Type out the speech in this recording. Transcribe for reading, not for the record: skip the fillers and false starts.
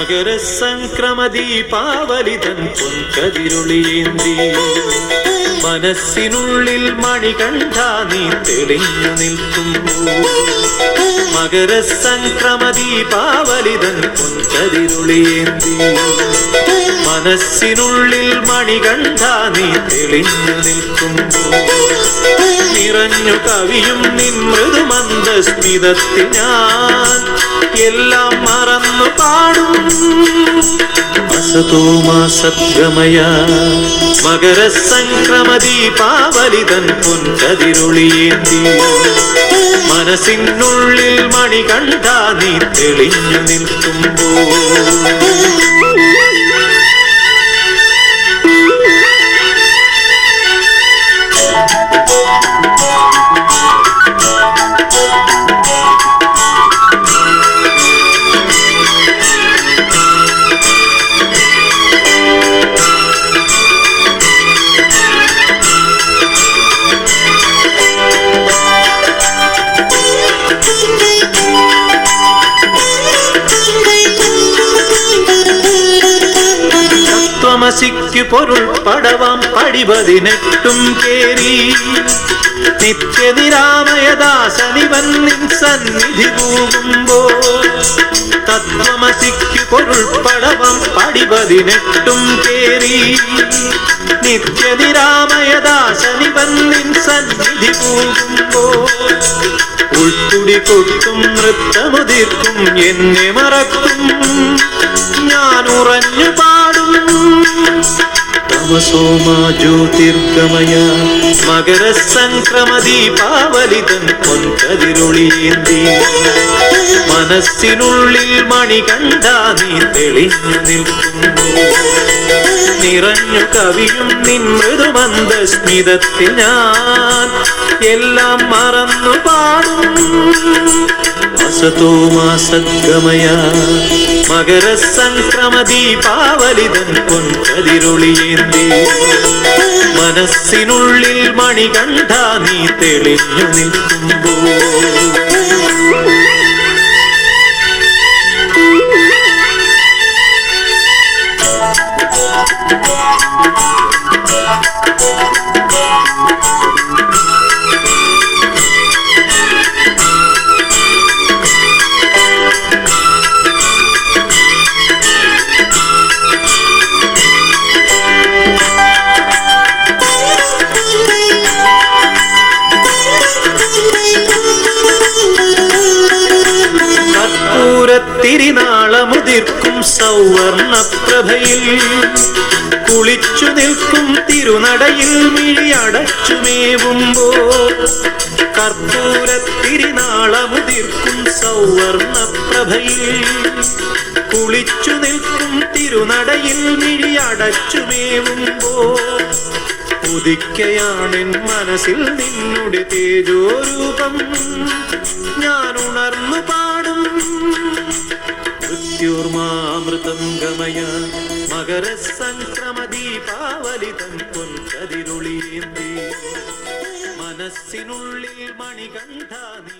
മകരസംക്രമ ദീപാവലി തൻ പൊൻകതിരുളിയേന്തി മനസ്സിനുള്ളിൽ മണികണ്ഠ നീ തെളിഞ്ഞു നിൽക്കുമ്പോൾ മകരസംക്രമ ദീപാവലി തൻ പൊൻകതിരുളിയേന്തി മനസ്സിനുള്ളിൽ മണികണ്ഠ നീ തെളിഞ്ഞു നിൽക്കുമ്പോൾ നിറഞ്ഞു കവിയും നിൻ മൃദുമന്ദസ്മിതത്തിൽ ഞാൻ എല്ലാം മറന്നു പാടും അസതോമാ സദ്ഗമയ മകരസംക്രമ ദീപാവലി തൻ പൊൻകതിരുളിയേന്തി മനസ്സിനുള്ളിൽ മണികണ്ഠ നീ തെളിഞ്ഞു നിൽക്കുമ്പോൾ തമസിക്കു പൊരുൾ പടവാം പടിപതിനെട്ടും കേറി നിത്യനിരാമയദാസനിവൻ നിൻ സന്നിധി പൂകുമ്പോൾ തത്വമസിക്കു പൊരുൾ പടവാം പടിപതിനെട്ടും കേറി നിത്യനിരാമയദാസനിവൻ നിൻ സന്നിധി പൂകുമ്പോൾ ഉൾത്തുടി കൊട്ടും നൃത്തമുതിർക്കും എന്നെ മറക്കും ഞാൻ ഉറഞ്ഞു പാടും തമസോമാ ജ്യോതിർഗമയ മകരസംക്രമ ദീപാവലി തൻ പൊൻകതിരുളിയേന്തി മനസ്സിനുള്ളിൽ മണികണ്ഠ നീ തെളിഞ്ഞു നിൽക്കുമ്പോൾ നിറഞ്ഞു കവിയും നിൻ മൃദുമന്ദസ്മിതത്തിൽ ഞാൻ എല്ലാം മറന്നു പാടും അസതോമാ സദ്ഗമയ മകരസംക്രമ ദീപാവലി തൻ പൊൻകതിരുളിയേന്തി മനസ്സിനുള്ളിൽ മണികണ്ഠ നീ തെളിഞ്ഞു നിൽക്കുമ്പോൾ തിരുനാളമുതിർക്കും സൗവർണപ്രഭയിൽ കുളിച്ചു നിൽക്കും തിരുനടയിൽ മിഴിയടച്ചുമേവുമ്പോൾ കർപ്പൂരത്തിരുനാളമുതിർക്കും സൗവർണപ്രഭയിൽ കുളിച്ചു നിൽക്കും തിരുനടയിൽ മിഴിയടച്ചുമേവുമ്പോൾ ഉദിക്കയാണെൻ മനസ്സിൽ നിന്നുടെ തേജോരൂപം ഞാൻ ഉണർന്നു പാടും മൃത്യുർമാമൃതം ഗമയ മകരസംക്രമ ദീപാവലി തൻ പൊൻകതിരുളിയേന്തി മനസ്സിനുള്ളിൽ മണികണ്ഠ നീ